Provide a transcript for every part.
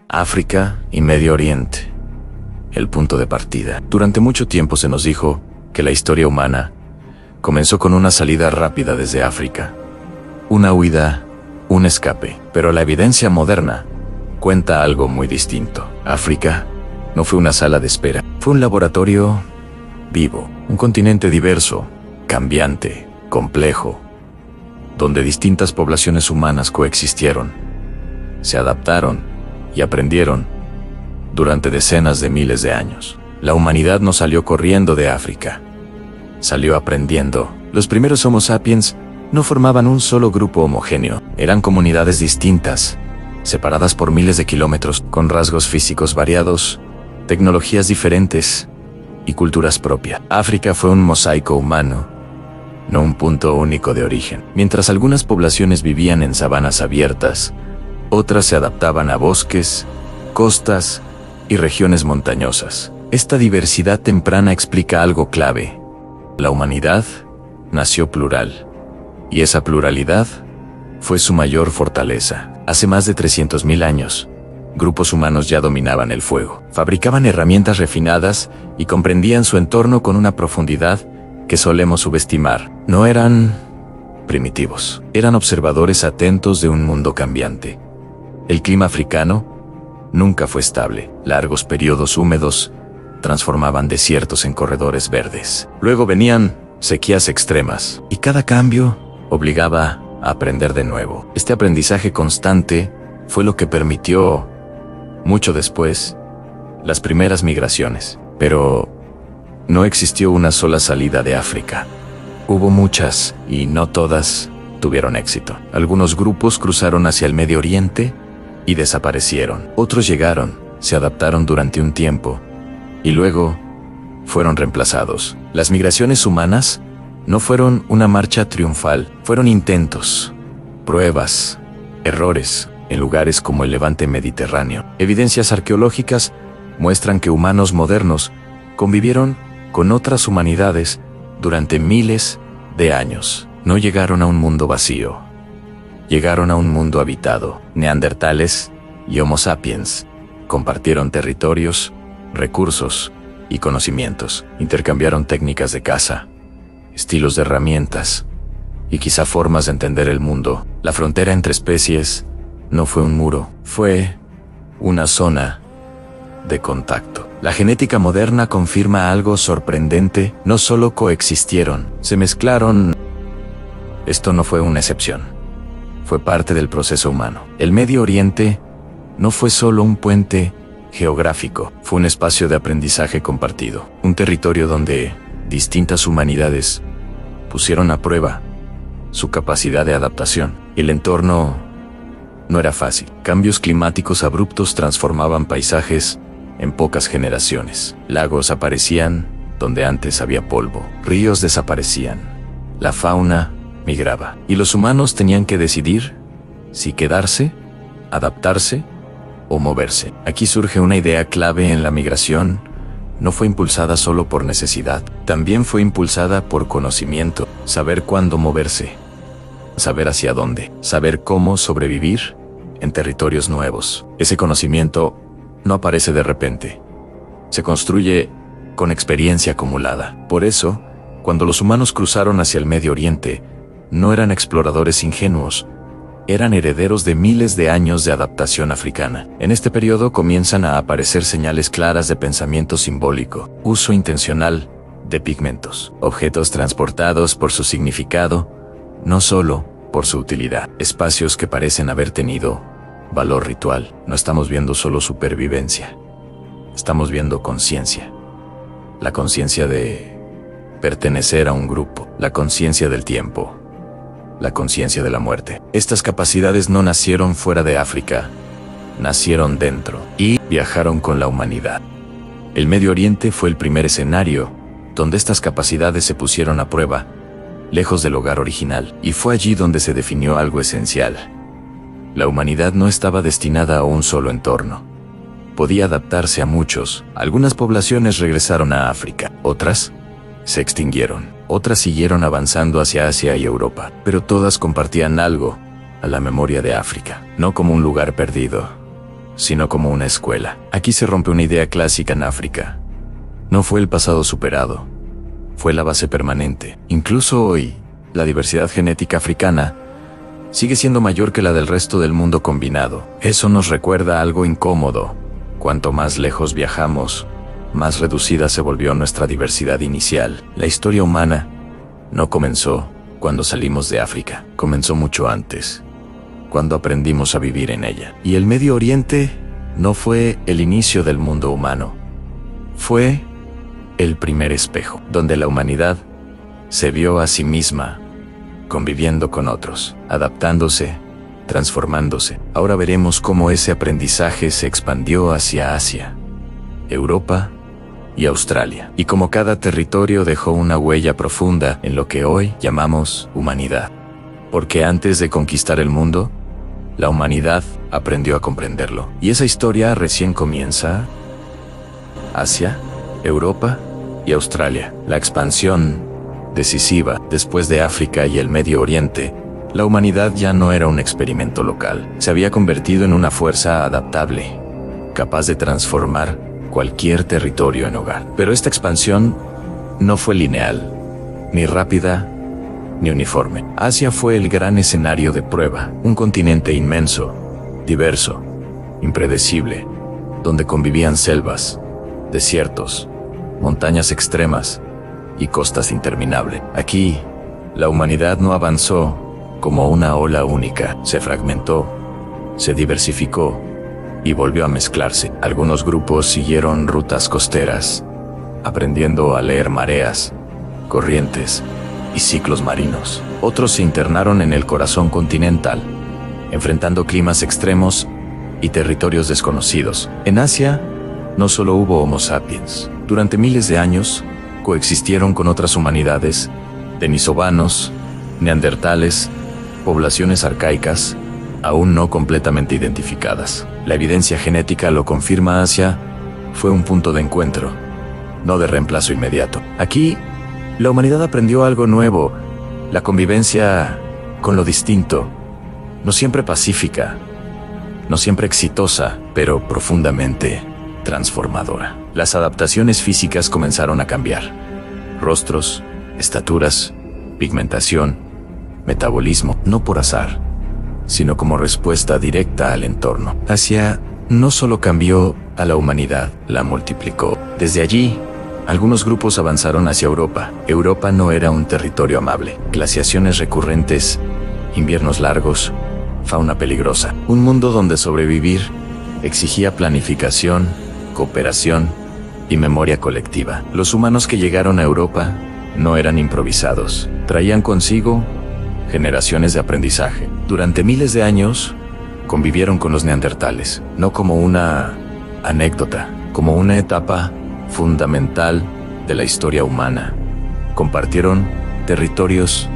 África y Medio Oriente. El punto de partida. Durante mucho tiempo se nos dijo que la historia humana comenzó con una salida rápida desde África. Una huida, un escape. Pero la evidencia moderna cuenta algo muy distinto. África no fue una sala de espera. Fue un laboratorio vivo. Un continente diverso, cambiante, complejo, donde distintas poblaciones humanas coexistieron, se adaptaron y aprendieron durante decenas de miles de años. La humanidad no salió corriendo de África, salió aprendiendo. Los primeros Homo sapiens no formaban un solo grupo homogéneo, eran comunidades distintas, separadas por miles de kilómetros, con rasgos físicos variados, tecnologías diferentes y culturas propias. África fue un mosaico humano, no un punto único de origen. Mientras algunas poblaciones vivían en sabanas abiertas, otras se adaptaban a bosques, costas y regiones montañosas. Esta diversidad temprana explica algo clave. La humanidad nació plural, y esa pluralidad fue su mayor fortaleza. Hace más de 300.000 años, grupos humanos ya dominaban el fuego, fabricaban herramientas refinadas y comprendían su entorno con una profundidad que solemos subestimar. No eran primitivos, eran observadores atentos de un mundo cambiante. El clima africano nunca fue estable. Largos periodos húmedos transformaban desiertos en corredores verdes. Luego venían sequías extremas, y cada cambio obligaba a aprender de nuevo. Este aprendizaje constante fue lo que permitió, mucho después, las primeras migraciones. Pero no existió una sola salida de África. Hubo muchas, y no todas tuvieron éxito. Algunos grupos cruzaron hacia el Medio Oriente y desaparecieron. Otros llegaron, se adaptaron durante un tiempo, y luego fueron reemplazados. Las migraciones humanas no fueron una marcha triunfal, fueron intentos, pruebas, errores, en lugares como el Levante mediterráneo. Evidencias arqueológicas muestran que humanos modernos convivieron con otras humanidades durante miles de años. No llegaron a un mundo vacío, llegaron a un mundo habitado. Neandertales y Homo sapiens compartieron territorios, recursos y conocimientos. Intercambiaron técnicas de caza, estilos de herramientas y quizá formas de entender el mundo. La frontera entre especies no fue un muro, fue una zona de contacto. La genética moderna confirma algo sorprendente. No solo coexistieron, se mezclaron. Esto no fue una excepción, fue parte del proceso humano. El Medio Oriente no fue solo un puente geográfico, fue un espacio de aprendizaje compartido, un territorio donde distintas humanidades pusieron a prueba su capacidad de adaptación. El entorno no era fácil. Cambios climáticos abruptos transformaban paisajes en pocas generaciones. Lagos aparecían donde antes había polvo. Ríos desaparecían. La fauna migraba. Y los humanos tenían que decidir si quedarse, adaptarse o moverse. Aquí surge una idea clave en la migración. No fue impulsada solo por necesidad, también fue impulsada por conocimiento. Saber cuándo moverse, saber hacia dónde, saber cómo sobrevivir en territorios nuevos. Ese conocimiento no aparece de repente, se construye con experiencia acumulada. Por eso, cuando los humanos cruzaron hacia el Medio Oriente, no eran exploradores ingenuos, eran herederos de miles de años de adaptación africana. En este periodo comienzan a aparecer señales claras de pensamiento simbólico, uso intencional de pigmentos, objetos transportados por su significado, no solo por su utilidad, espacios que parecen haber tenido valor ritual. No estamos viendo solo supervivencia, estamos viendo conciencia. La conciencia de pertenecer a un grupo, la conciencia del tiempo, la conciencia de la muerte. Estas capacidades no nacieron fuera de África, nacieron dentro y viajaron con la humanidad. El Medio Oriente fue el primer escenario donde estas capacidades se pusieron a prueba, lejos del hogar original, y fue allí donde se definió algo esencial. La humanidad no estaba destinada a un solo entorno. Podía adaptarse a muchos. Algunas poblaciones regresaron a África, otras se extinguieron, otras siguieron avanzando hacia Asia y Europa, pero todas compartían algo, a la memoria de África, no como un lugar perdido, sino como una escuela. Aquí se rompe una idea clásica en África. No fue el pasado superado, fue la base permanente. Incluso hoy, la diversidad genética africana sigue siendo mayor que la del resto del mundo combinado. Eso nos recuerda algo incómodo. Cuanto más lejos viajamos, más reducida se volvió nuestra diversidad inicial. La historia humana no comenzó cuando salimos de África, comenzó mucho antes, cuando aprendimos a vivir en ella. Y el Medio Oriente no fue el inicio del mundo humano, fue el primer espejo, donde la humanidad se vio a sí misma, conviviendo con otros, adaptándose, transformándose. Ahora veremos cómo ese aprendizaje se expandió hacia Asia, Europa y Australia, y cómo cada territorio dejó una huella profunda en lo que hoy llamamos humanidad. Porque antes de conquistar el mundo, la humanidad aprendió a comprenderlo. Y esa historia recién comienza. Asia, Europa y Australia. La expansión decisiva después de África y el Medio Oriente. La humanidad ya no era un experimento local. Se había convertido en una fuerza adaptable, capaz de transformar cualquier territorio en hogar. Pero esta expansión no fue lineal, ni rápida, ni uniforme. Asia fue el gran escenario de prueba, un continente inmenso, diverso, impredecible, donde convivían selvas, desiertos, montañas extremas y costas interminables. Aquí, la humanidad no avanzó como una ola única, se fragmentó, se diversificó y volvió a mezclarse. Algunos grupos siguieron rutas costeras, aprendiendo a leer mareas, corrientes y ciclos marinos. Otros se internaron en el corazón continental, enfrentando climas extremos y territorios desconocidos. En Asia, no solo hubo Homo sapiens. Durante miles de años, coexistieron con otras humanidades, denisovanos, neandertales, poblaciones arcaicas, aún no completamente identificadas. La evidencia genética lo confirma. Asia fue un punto de encuentro, no de reemplazo inmediato. Aquí, la humanidad aprendió algo nuevo, la convivencia con lo distinto, no siempre pacífica, no siempre exitosa, pero profundamente transformadora. Las adaptaciones físicas comenzaron a cambiar. Rostros, estaturas, pigmentación, metabolismo, no por azar, sino como respuesta directa al entorno. Asia no solo cambió a la humanidad, la multiplicó. Desde allí, algunos grupos avanzaron hacia Europa. Europa no era un territorio amable. Glaciaciones recurrentes, inviernos largos, fauna peligrosa. Un mundo donde sobrevivir exigía planificación, cooperación y memoria colectiva. Los humanos que llegaron a Europa no eran improvisados. Traían consigo generaciones de aprendizaje. Durante miles de años, convivieron con los neandertales, no como una anécdota, como una etapa fundamental de la historia humana. Compartieron territorios,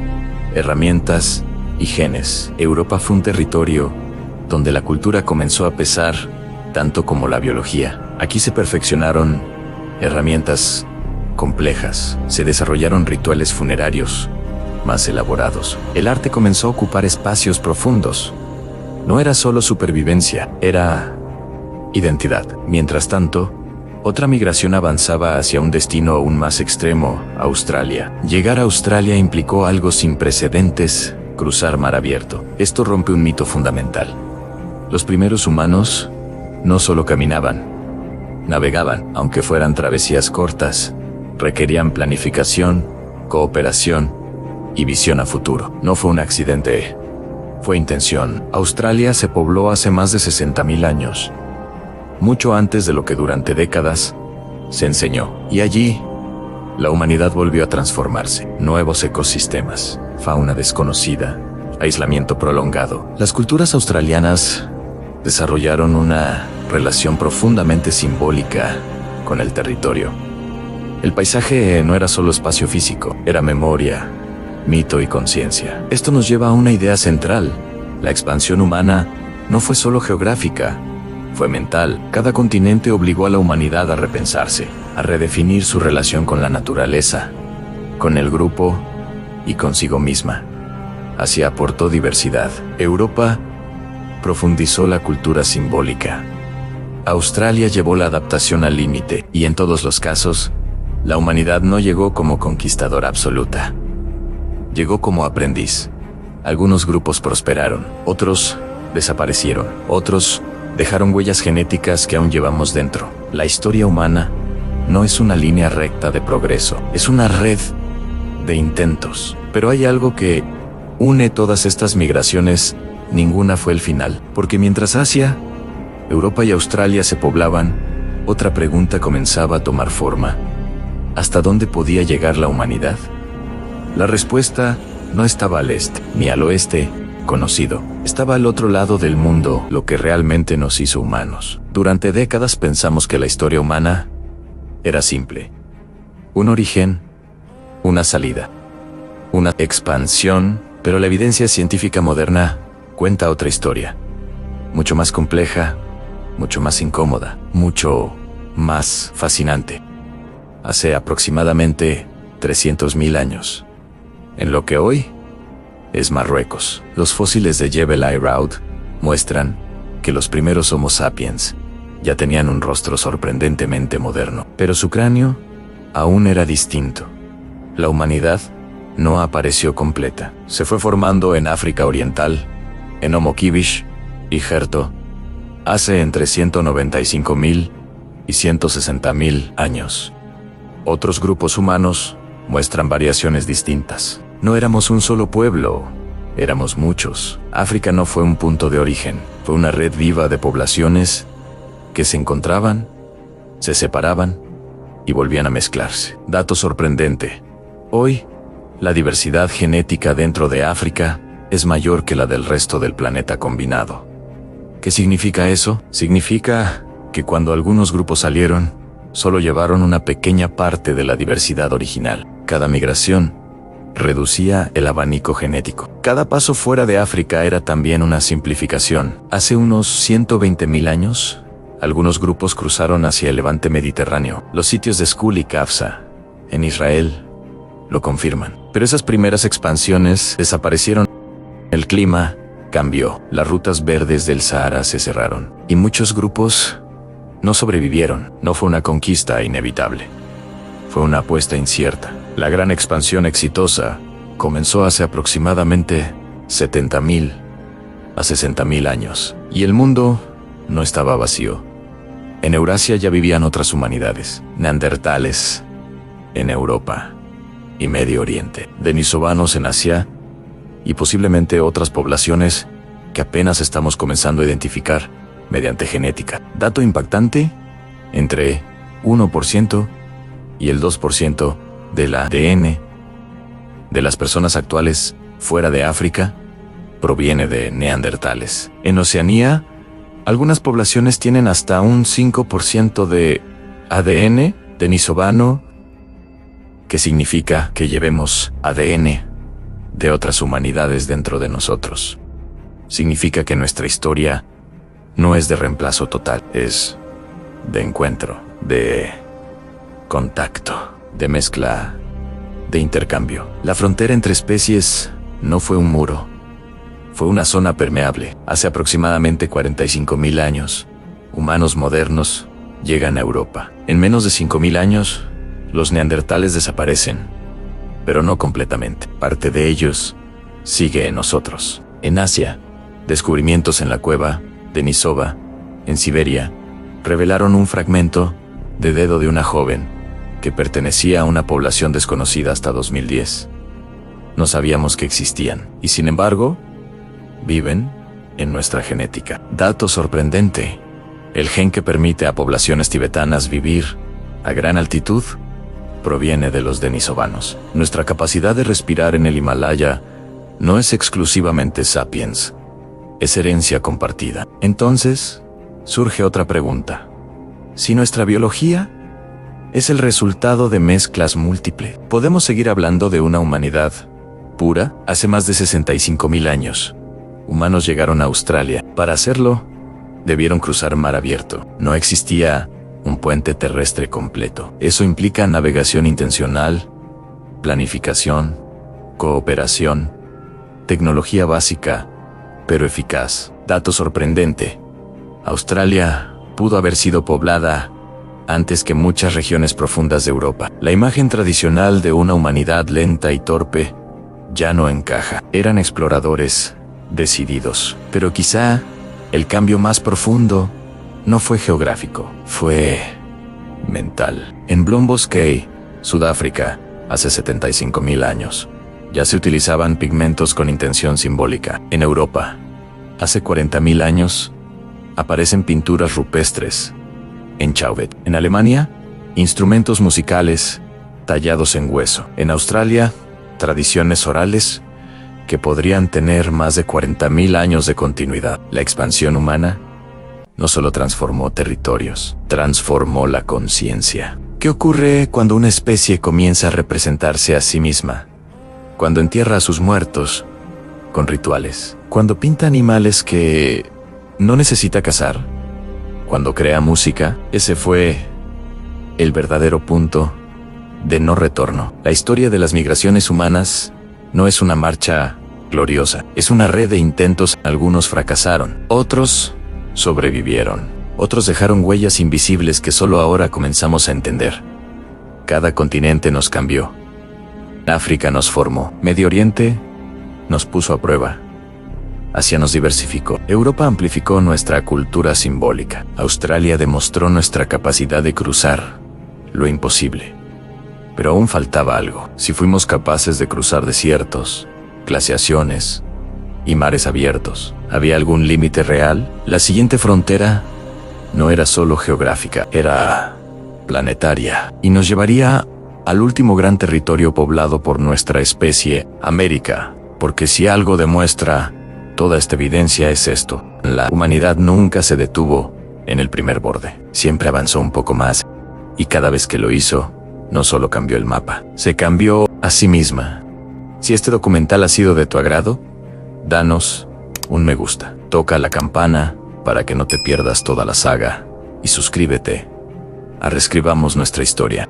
herramientas y genes. Europa fue un territorio donde la cultura comenzó a pesar tanto como la biología. Aquí se perfeccionaron herramientas complejas, se desarrollaron rituales funerarios más elaborados. El arte comenzó a ocupar espacios profundos. No era solo supervivencia, era identidad. Mientras tanto, otra migración avanzaba hacia un destino aún más extremo, Australia. Llegar a Australia implicó algo sin precedentes: cruzar mar abierto. Esto rompe un mito fundamental. Los primeros humanos no solo caminaban, navegaban. Aunque fueran travesías cortas, requerían planificación, cooperación y visión a futuro. No fue un accidente, fue intención. Australia se pobló hace más de 60.000 años, mucho antes de lo que durante décadas se enseñó. Y allí, la humanidad volvió a transformarse. Nuevos ecosistemas, fauna desconocida, aislamiento prolongado. Las culturas australianas desarrollaron una relación profundamente simbólica con el territorio. El paisaje no era solo espacio físico, era memoria, mito y conciencia. Esto nos lleva a una idea central: la expansión humana no fue solo geográfica, fue mental. Cada continente obligó a la humanidad a repensarse, a redefinir su relación con la naturaleza, con el grupo y consigo misma. Asia aportó diversidad. Europa profundizó la cultura simbólica. Australia llevó la adaptación al límite, y en todos los casos, la humanidad no llegó como conquistadora absoluta. Llegó como aprendiz. Algunos grupos prosperaron, otros desaparecieron, otros dejaron huellas genéticas que aún llevamos dentro. La historia humana no es una línea recta de progreso, es una red de intentos. Pero hay algo que une todas estas migraciones, ninguna fue el final. Porque mientras Asia, Europa y Australia se poblaban, otra pregunta comenzaba a tomar forma. ¿Hasta dónde podía llegar la humanidad? La respuesta no estaba al este, ni al oeste, conocido. Estaba al otro lado del mundo, lo que realmente nos hizo humanos. Durante décadas pensamos que la historia humana era simple. Un origen, una salida, una expansión, pero la evidencia científica moderna cuenta otra historia. Mucho más compleja, mucho más incómoda, mucho más fascinante. Hace aproximadamente 300.000 años, en lo que hoy es Marruecos, los fósiles de Jebel Irhoud muestran que los primeros Homo sapiens ya tenían un rostro sorprendentemente moderno, pero su cráneo aún era distinto. La humanidad no apareció completa. Se fue formando en África Oriental, en Homo Kibish y Jerto, hace entre 195.000 y 160.000 años. Otros grupos humanos muestran variaciones distintas. No éramos un solo pueblo, éramos muchos. África no fue un punto de origen, fue una red viva de poblaciones que se encontraban, se separaban y volvían a mezclarse. Dato sorprendente. Hoy, la diversidad genética dentro de África es mayor que la del resto del planeta combinado. ¿Qué significa eso? Significa que cuando algunos grupos salieron, solo llevaron una pequeña parte de la diversidad original. Cada migración reducía el abanico genético. Cada paso fuera de África era también una simplificación. Hace unos 120.000 años, algunos grupos cruzaron hacia el levante mediterráneo. Los sitios de Skul y Kafsa, en Israel, lo confirman. Pero esas primeras expansiones desaparecieron. El clima cambió, las rutas verdes del Sahara se cerraron, y muchos grupos no sobrevivieron. No fue una conquista inevitable, fue una apuesta incierta. La gran expansión exitosa comenzó hace aproximadamente 70.000 a 60.000 años, y el mundo no estaba vacío. En Eurasia ya vivían otras humanidades, neandertales en Europa y Medio Oriente, denisovanos en Asia y posiblemente otras poblaciones que apenas estamos comenzando a identificar mediante genética. Dato impactante, entre 1% y el 2% del ADN de las personas actuales fuera de África proviene de neandertales. En Oceanía, algunas poblaciones tienen hasta un 5% de ADN denisovano, que significa que llevemos ADN de otras humanidades dentro de nosotros. Significa que nuestra historia no es de reemplazo total, es de encuentro, de contacto, de mezcla, de intercambio. La frontera entre especies no fue un muro, fue una zona permeable. Hace aproximadamente 45.000 años, humanos modernos llegan a Europa. En menos de 5.000 años, los neandertales desaparecen, pero no completamente. Parte de ellos sigue en nosotros. En Asia, descubrimientos en la cueva Denisova, en Siberia, revelaron un fragmento de dedo de una joven que pertenecía a una población desconocida hasta 2010. No sabíamos que existían, y sin embargo, viven en nuestra genética. Dato sorprendente: el gen que permite a poblaciones tibetanas vivir a gran altitud proviene de los denisovanos. Nuestra capacidad de respirar en el Himalaya no es exclusivamente sapiens, es herencia compartida. Entonces, surge otra pregunta. Si nuestra biología es el resultado de mezclas múltiples, ¿podemos seguir hablando de una humanidad pura? Hace más de 65.000 años, humanos llegaron a Australia. Para hacerlo, debieron cruzar mar abierto. No existía un puente terrestre completo. Eso implica navegación intencional, planificación, cooperación, tecnología básica, pero eficaz. Dato sorprendente: Australia pudo haber sido poblada antes que muchas regiones profundas de Europa. La imagen tradicional de una humanidad lenta y torpe ya no encaja. Eran exploradores decididos. Pero quizá el cambio más profundo no fue geográfico, fue mental. En Blombos Cay, Sudáfrica, hace 75.000 años, ya se utilizaban pigmentos con intención simbólica. En Europa, hace 40.000 años, aparecen pinturas rupestres en Chauvet. En Alemania, instrumentos musicales tallados en hueso. En Australia, tradiciones orales que podrían tener más de 40.000 años de continuidad. La expansión humana no solo transformó territorios, transformó la conciencia. ¿Qué ocurre cuando una especie comienza a representarse a sí misma? Cuando entierra a sus muertos con rituales. Cuando pinta animales que no necesita cazar. Cuando crea música. Ese fue el verdadero punto de no retorno. La historia de las migraciones humanas no es una marcha gloriosa. Es una red de intentos. Algunos fracasaron. Otros sobrevivieron. Otros dejaron huellas invisibles que solo ahora comenzamos a entender. Cada continente nos cambió. África nos formó. Medio Oriente nos puso a prueba. Asia nos diversificó. Europa amplificó nuestra cultura simbólica. Australia demostró nuestra capacidad de cruzar lo imposible. Pero aún faltaba algo. Si fuimos capaces de cruzar desiertos, glaciaciones y mares abiertos, ¿había algún límite real? La siguiente frontera no era solo geográfica, era planetaria, y nos llevaría al último gran territorio poblado por nuestra especie, América. Porque si algo demuestra toda esta evidencia es esto: la humanidad nunca se detuvo en el primer borde, siempre avanzó un poco más, y cada vez que lo hizo, no solo cambió el mapa, se cambió a sí misma. Si este documental ha sido de tu agrado, danos un me gusta, toca la campana para que no te pierdas toda la saga, y suscríbete a Reescribamos Nuestra Historia.